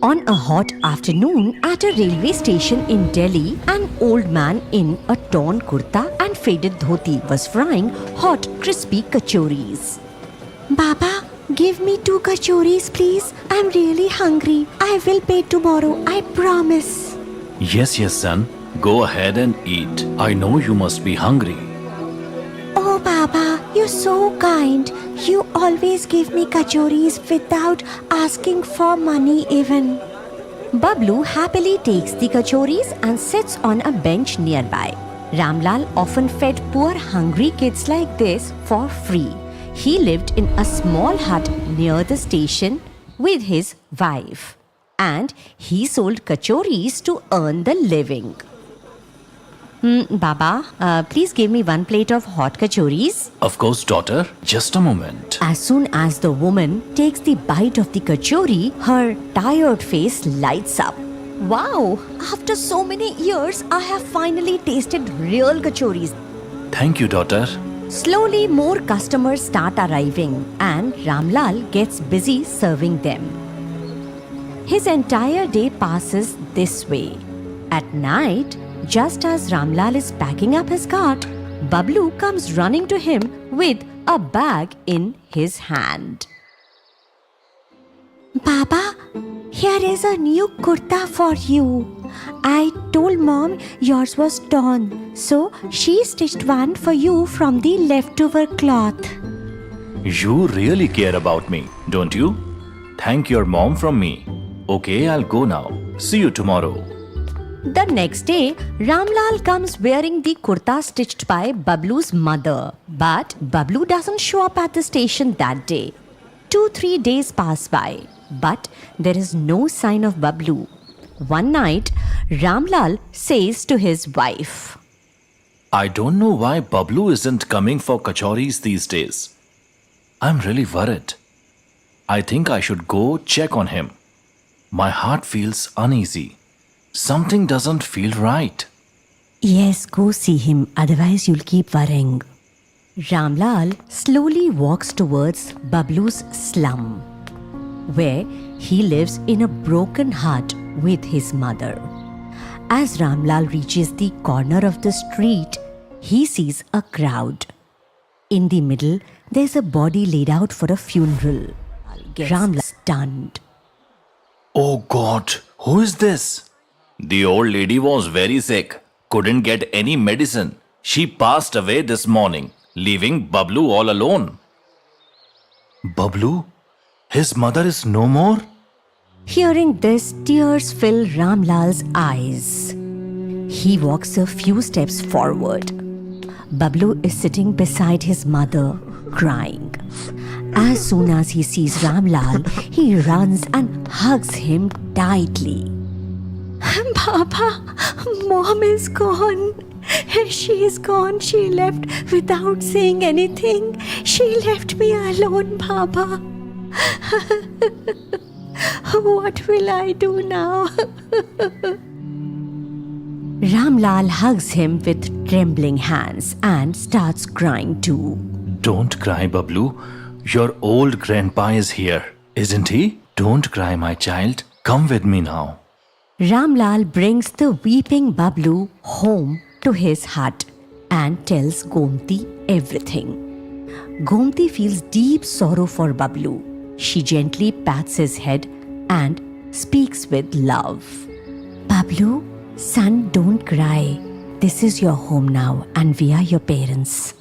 On a hot afternoon at a railway station in Delhi, an old man in a torn kurta and faded dhoti was frying hot, crispy kachoris. Baba, give me 2 kachoris, please. I'm really hungry. I will pay tomorrow, I promise. Yes, son. Go ahead and eat. I know you must be hungry. Oh, Baba, you're so kind. You always give me kachoris without asking for money even. Bablu happily takes the kachoris and sits on a bench nearby. Ramlal often fed poor hungry kids like this for free. He lived in a small hut near the station with his wife. And he sold kachoris to earn the living. Baba, please give me 1 plate of hot kachoris. Of course, daughter. Just a moment. As soon as the woman takes the bite of the kachori, her tired face lights up. Wow! After so many years, I have finally tasted real kachoris. Thank you, daughter. Slowly, more customers start arriving and Ramlal gets busy serving them. His entire day passes this way. At night, just as Ramlal is packing up his cart, Bablu comes running to him with a bag in his hand. Baba, here is a new kurta for you. I told mom yours was torn, so she stitched one for you from the leftover cloth. You really care about me, don't you? Thank your mom from me. Okay, I'll go now. See you tomorrow. The next day, Ramlal comes wearing the kurta stitched by Bablu's mother. But Bablu doesn't show up at the station that day. 2-3 days pass by, but there is no sign of Bablu. One night, Ramlal says to his wife, I don't know why Bablu isn't coming for kachoris these days. I'm really worried. I think I should go check on him. My heart feels uneasy. Something doesn't feel right. Yes, go see him, otherwise you'll keep worrying. Ramlal slowly walks towards Bablu's slum, where he lives in a broken hut with his mother. As Ramlal reaches the corner of the street, he sees a crowd. In the middle, there's a body laid out for a funeral. Ramlal stunned. Oh God, who is this? The old lady was very sick. Couldn't get any medicine. She passed away this morning, leaving Bablu all alone. Bablu? His mother is no more? Hearing this, tears fill Ramlal's eyes. He walks a few steps forward. Bablu is sitting beside his mother, crying. As soon as he sees Ramlal, he runs and hugs him tightly. Baba, Mom is gone. She is gone. She left without saying anything. She left me alone, Baba. What will I do now? Ramlal hugs him with trembling hands and starts crying too. Don't cry, Bablu. Your old grandpa is here, isn't he? Don't cry, my child. Come with me now. Ramlal brings the weeping Bablu home to his hut and tells Gomti everything. Gomti feels deep sorrow for Bablu. She gently pats his head and speaks with love. Bablu, son, don't cry. This is your home now and we are your parents.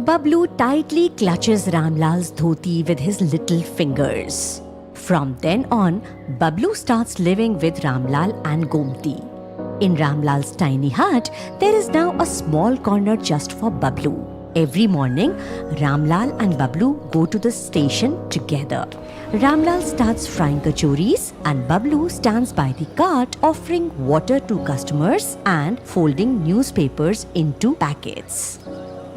Bablu tightly clutches Ramlal's dhoti with his little fingers. From then on, Bablu starts living with Ramlal and Gomti. In Ramlal's tiny hut, there is now a small corner just for Bablu. Every morning, Ramlal and Bablu go to the station together. Ramlal starts frying kachoris and Bablu stands by the cart offering water to customers and folding newspapers into packets.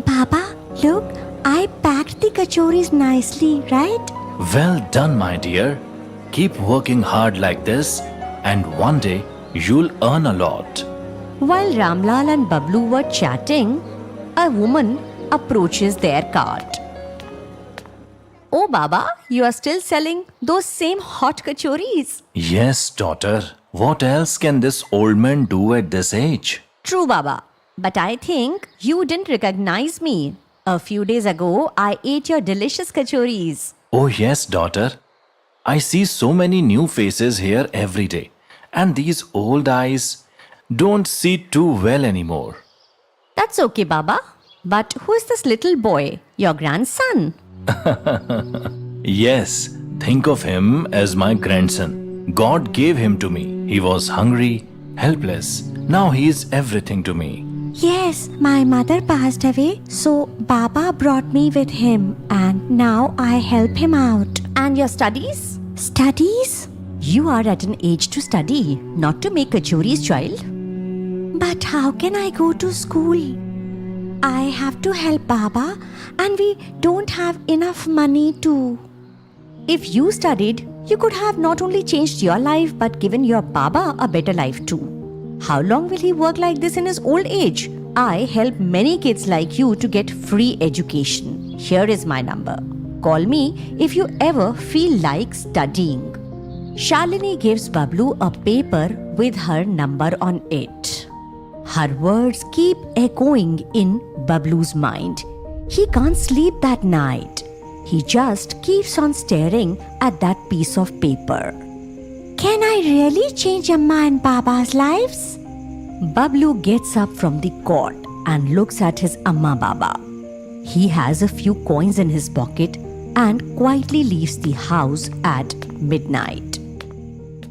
Baba, look, I packed the kachoris nicely, right? Well done, my dear. Keep working hard like this, and one day you'll earn a lot. While Ramlal and Bablu were chatting, a woman approaches their cart. Oh, Baba, you are still selling those same hot kachoris. Yes, daughter. What else can this old man do at this age? True, Baba. But I think you didn't recognize me. A few days ago, I ate your delicious kachoris. Oh, yes, daughter. I see so many new faces here every day. And these old eyes don't see too well anymore. That's okay, Baba. But who is this little boy? Your grandson? Yes, think of him as my grandson. God gave him to me. He was hungry, helpless. Now he is everything to me. Yes, my mother passed away, so Baba brought me with him and now I help him out. And your studies? Studies? You are at an age to study, not to make kachoris, child. But how can I go to school? I have to help Baba and we don't have enough money to. If you studied, you could have not only changed your life but given your Baba a better life too. How long will he work like this in his old age? I help many kids like you to get free education. Here is my number. Call me if you ever feel like studying. Shalini gives Bablu a paper with her number on it. Her words keep echoing in Bablu's mind. He can't sleep that night. He just keeps on staring at that piece of paper. Can I really change Amma and Baba's lives? Bablu gets up from the cot and looks at his Amma Baba. He has a few coins in his pocket and quietly leaves the house at midnight.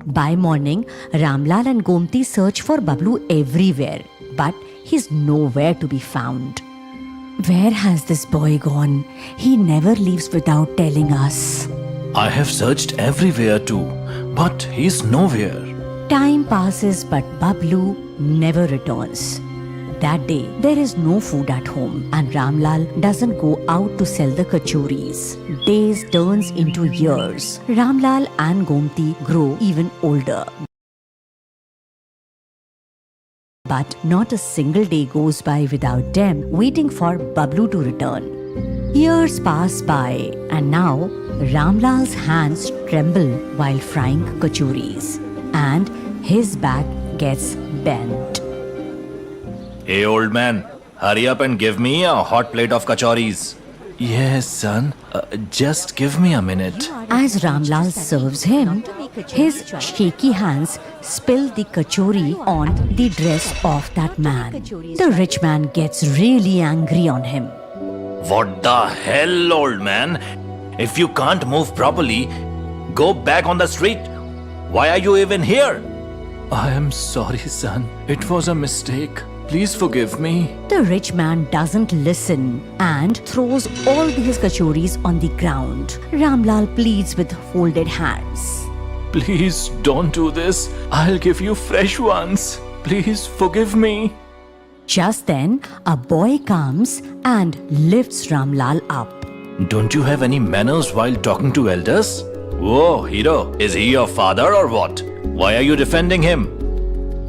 By morning, Ramlal and Gomti search for Bablu everywhere, but he's nowhere to be found. Where has this boy gone? He never leaves without telling us. I have searched everywhere too, but he's nowhere. Time passes, but Bablu never returns. That day, there is no food at home and Ramlal doesn't go out to sell the kachoris. Days turns into years. Ramlal and Gomti grow even older. But not a single day goes by without them waiting for Bablu to return. Years pass by and now Ramlal's hands tremble while frying kachoris and his back gets bent. Hey, old man, hurry up and give me a hot plate of kachoris. Yes, son. Just give me a minute. As Ramlal serves him, his shaky hands spill the kachori on the dress of that man. The rich man gets really angry on him. What the hell, old man? If you can't move properly, go back on the street. Why are you even here? I am sorry, son. It was a mistake. Please forgive me. The rich man doesn't listen and throws all his kachoris on the ground. Ramlal pleads with folded hands. Please don't do this. I'll give you fresh ones. Please forgive me. Just then, a boy comes and lifts Ramlal up. Don't you have any manners while talking to elders? Whoa, hero, is he your father or what? Why are you defending him?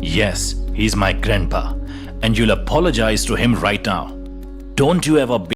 Yes, he's my grandpa, and you'll apologize to him right now. Don't you ever